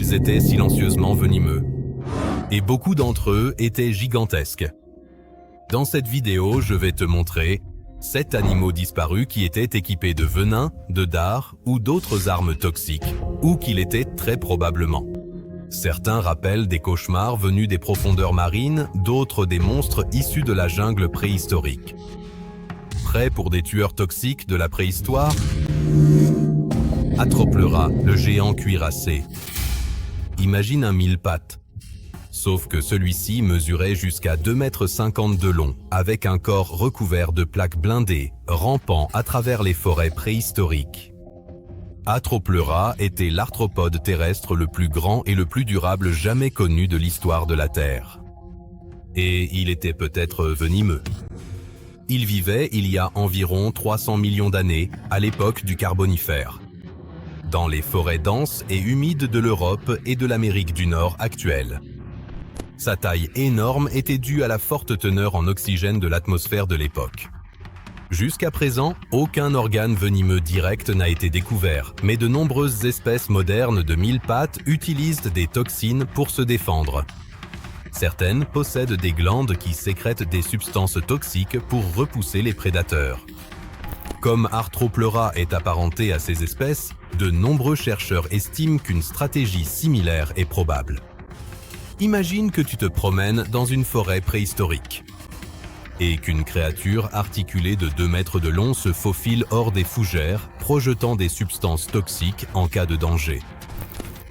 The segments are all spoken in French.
ils étaient silencieusement venimeux. Et beaucoup d'entre eux étaient gigantesques. Dans cette vidéo, je vais te montrer 7 animaux disparus qui étaient équipés de venin, de dards ou d'autres armes toxiques, ou qui l'étaient très probablement. Certains rappellent des cauchemars venus des profondeurs marines, d'autres des monstres issus de la jungle préhistorique. Prêt pour des tueurs toxiques de la préhistoire? Atropleurat, le géant cuirassé. Imagine un mille-pattes. Sauf que celui-ci mesurait jusqu'à 2,50 m de long, avec un corps recouvert de plaques blindées, rampant à travers les forêts préhistoriques. Atropleurat était l'arthropode terrestre le plus grand et le plus durable jamais connu de l'histoire de la Terre. Et il était peut-être venimeux. Il vivait il y a environ 300 millions d'années, à l'époque du Carbonifère, dans les forêts denses et humides de l'Europe et de l'Amérique du Nord actuelle. Sa taille énorme était due à la forte teneur en oxygène de l'atmosphère de l'époque. Jusqu'à présent, aucun organe venimeux direct n'a été découvert, mais de nombreuses espèces modernes de mille-pattes utilisent des toxines pour se défendre. Certaines possèdent des glandes qui sécrètent des substances toxiques pour repousser les prédateurs. Comme Atropleurat est apparenté à ces espèces, de nombreux chercheurs estiment qu'une stratégie similaire est probable. Imagine que tu te promènes dans une forêt préhistorique et qu'une créature articulée de 2 mètres de long se faufile hors des fougères, projetant des substances toxiques en cas de danger.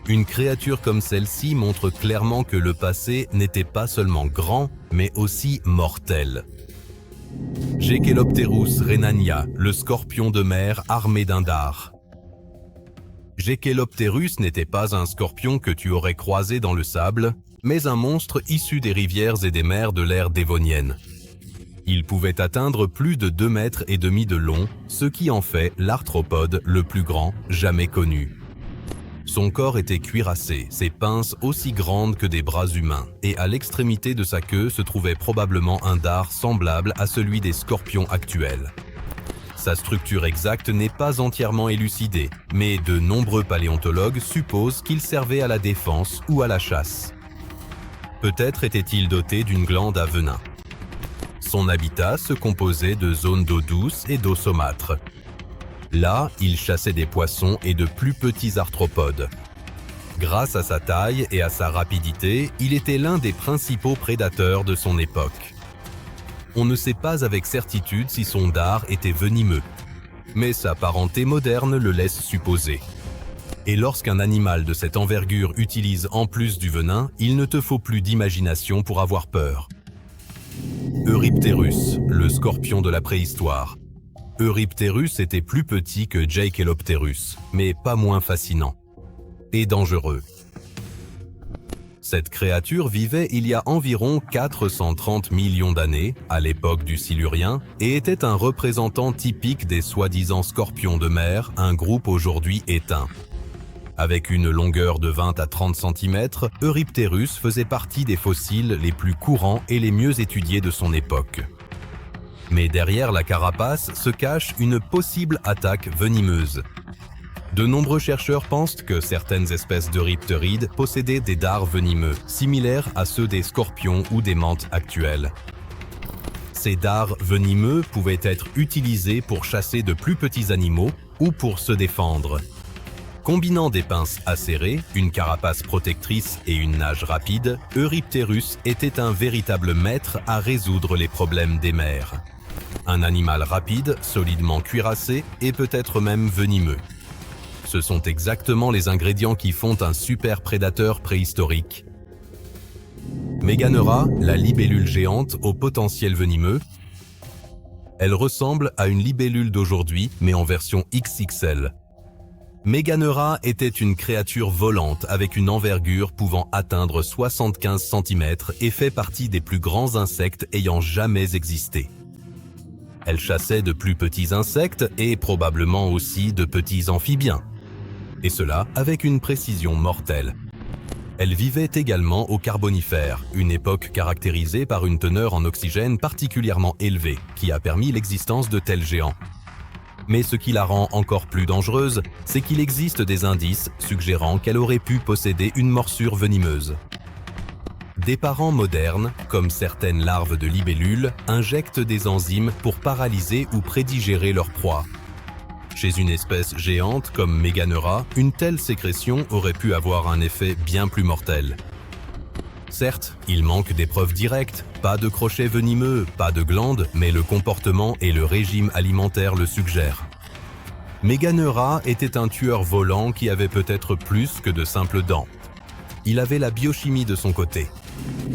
Une créature comme celle-ci montre clairement que le passé n'était pas seulement grand, mais aussi mortel. Jechelopterus rhenania, le scorpion de mer armé d'un dard. Jechelopterus n'était pas un scorpion que tu aurais croisé dans le sable, mais un monstre issu des rivières et des mers de l'ère dévonienne. Il pouvait atteindre plus de 2,5 mètres de long, ce qui en fait l'arthropode le plus grand jamais connu. Son corps était cuirassé, ses pinces aussi grandes que des bras humains, et à l'extrémité de sa queue se trouvait probablement un dard semblable à celui des scorpions actuels. Sa structure exacte n'est pas entièrement élucidée, mais de nombreux paléontologues supposent qu'il servait à la défense ou à la chasse. Peut-être était-il doté d'une glande à venin. Son habitat se composait de zones d'eau douce et d'eau saumâtre. Là, il chassait des poissons et de plus petits arthropodes. Grâce à sa taille et à sa rapidité, il était l'un des principaux prédateurs de son époque. On ne sait pas avec certitude si son dard était venimeux, mais sa parenté moderne le laisse supposer. Et lorsqu'un animal de cette envergure utilise en plus du venin, il ne te faut plus d'imagination pour avoir peur. Eurypterus, le scorpion de la préhistoire. Eurypterus était plus petit que Jechelopterus, mais pas moins fascinant. Et dangereux. Cette créature vivait il y a environ 430 millions d'années, à l'époque du Silurien, et était un représentant typique des soi-disant scorpions de mer, un groupe aujourd'hui éteint. Avec une longueur de 20 à 30 cm, Eurypterus faisait partie des fossiles les plus courants et les mieux étudiés de son époque. Mais derrière la carapace se cache une possible attaque venimeuse. De nombreux chercheurs pensent que certaines espèces d'eurypterides possédaient des dards venimeux, similaires à ceux des scorpions ou des mantes actuelles. Ces dards venimeux pouvaient être utilisés pour chasser de plus petits animaux ou pour se défendre. Combinant des pinces acérées, une carapace protectrice et une nage rapide, Eurypterus était un véritable maître à résoudre les problèmes des mers. Un animal rapide, solidement cuirassé et peut-être même venimeux. Ce sont exactement les ingrédients qui font un super prédateur préhistorique. Meganeura, la libellule géante au potentiel venimeux. Elle ressemble à une libellule d'aujourd'hui, mais en version XXL. Meganeura était une créature volante avec une envergure pouvant atteindre 75 cm et fait partie des plus grands insectes ayant jamais existé. Elle chassait de plus petits insectes et probablement aussi de petits amphibiens. Et cela avec une précision mortelle. Elle vivait également au Carbonifère, une époque caractérisée par une teneur en oxygène particulièrement élevée, qui a permis l'existence de tels géants. Mais ce qui la rend encore plus dangereuse, c'est qu'il existe des indices suggérant qu'elle aurait pu posséder une morsure venimeuse. Des parents modernes, comme certaines larves de libellules, injectent des enzymes pour paralyser ou prédigérer leur proie. Chez une espèce géante comme Meganeura, une telle sécrétion aurait pu avoir un effet bien plus mortel. Certes, il manque des preuves directes, pas de crochet venimeux, pas de glandes, mais le comportement et le régime alimentaire le suggèrent. Meganeura était un tueur volant qui avait peut-être plus que de simples dents. Il avait la biochimie de son côté.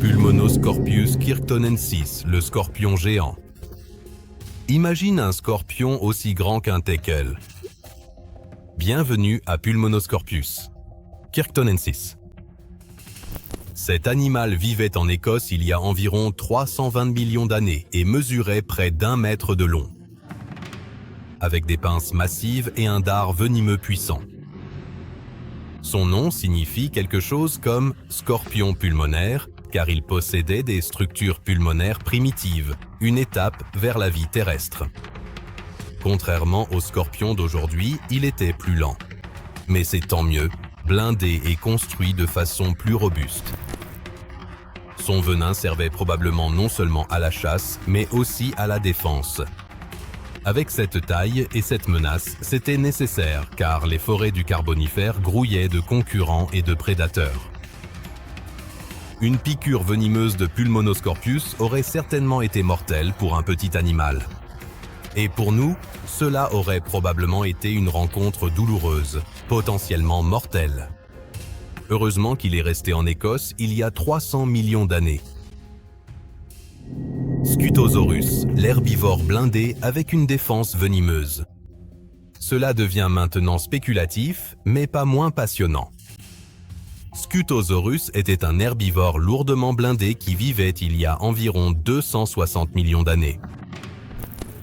Pulmonoscorpius kirktonensis, le scorpion géant. Imagine un scorpion aussi grand qu'un teckel. Bienvenue à Pulmonoscorpius kirktonensis. Cet animal vivait en Écosse il y a environ 320 millions d'années et mesurait près d'1 mètre de long, avec des pinces massives et un dard venimeux puissant. Son nom signifie quelque chose comme « scorpion pulmonaire » car il possédait des structures pulmonaires primitives, une étape vers la vie terrestre. Contrairement aux scorpions d'aujourd'hui, il était plus lent. Mais c'est tant mieux, blindé et construit de façon plus robuste. Son venin servait probablement non seulement à la chasse, mais aussi à la défense. Avec cette taille et cette menace, c'était nécessaire car les forêts du Carbonifère grouillaient de concurrents et de prédateurs. Une piqûre venimeuse de Pulmonoscorpius aurait certainement été mortelle pour un petit animal. Et pour nous, cela aurait probablement été une rencontre douloureuse, potentiellement mortelle. Heureusement qu'il est resté en Écosse il y a 300 millions d'années. Scutosaurus, l'herbivore blindé avec une défense venimeuse. Cela devient maintenant spéculatif, mais pas moins passionnant. Scutosaurus était un herbivore lourdement blindé qui vivait il y a environ 260 millions d'années.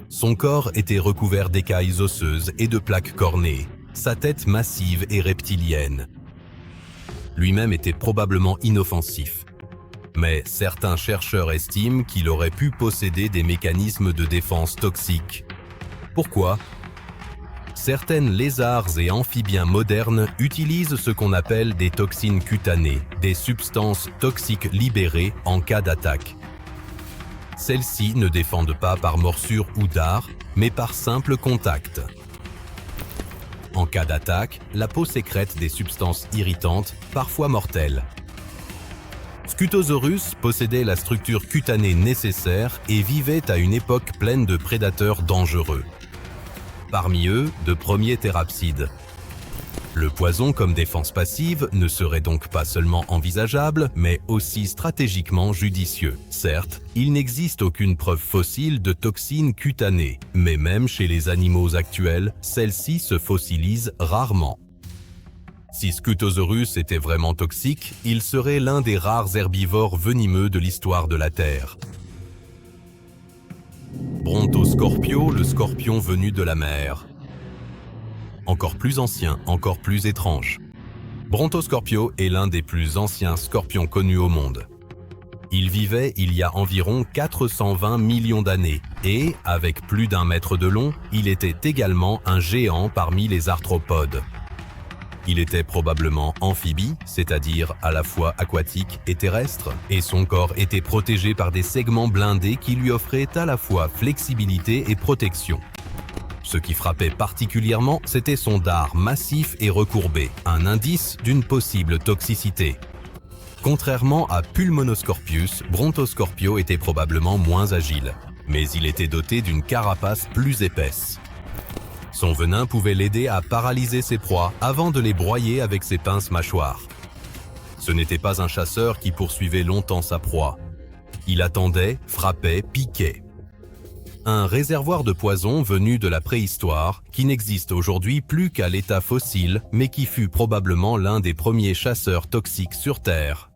Son corps était recouvert d'écailles osseuses et de plaques cornées, sa tête massive et reptilienne. Lui-même était probablement inoffensif. Mais certains chercheurs estiment qu'il aurait pu posséder des mécanismes de défense toxiques. Pourquoi ? Certaines lézards et amphibiens modernes utilisent ce qu'on appelle des toxines cutanées, des substances toxiques libérées en cas d'attaque. Celles-ci ne défendent pas par morsure ou dard, mais par simple contact. En cas d'attaque, la peau sécrète des substances irritantes, parfois mortelles. Scutosaurus possédait la structure cutanée nécessaire et vivait à une époque pleine de prédateurs dangereux. Parmi eux, de premiers thérapsides. Le poison comme défense passive ne serait donc pas seulement envisageable, mais aussi stratégiquement judicieux. Certes, il n'existe aucune preuve fossile de toxines cutanées, mais même chez les animaux actuels, celles-ci se fossilisent rarement. Si Scutosaurus était vraiment toxique, il serait l'un des rares herbivores venimeux de l'histoire de la Terre. Brontoscorpio, le scorpion venu de la mer. Encore plus ancien, encore plus étrange. Brontoscorpio est l'un des plus anciens scorpions connus au monde. Il vivait il y a environ 420 millions d'années et, avec plus d'1 mètre de long, il était également un géant parmi les arthropodes. Il était probablement amphibie, c'est-à-dire à la fois aquatique et terrestre, et son corps était protégé par des segments blindés qui lui offraient à la fois flexibilité et protection. Ce qui frappait particulièrement, c'était son dard massif et recourbé, un indice d'une possible toxicité. Contrairement à Pulmonoscorpius, Brontoscorpio était probablement moins agile, mais il était doté d'une carapace plus épaisse. Son venin pouvait l'aider à paralyser ses proies avant de les broyer avec ses pinces mâchoires. Ce n'était pas un chasseur qui poursuivait longtemps sa proie. Il attendait, frappait, piquait. Un réservoir de poison venu de la préhistoire, qui n'existe aujourd'hui plus qu'à l'état fossile, mais qui fut probablement l'un des premiers chasseurs toxiques sur Terre.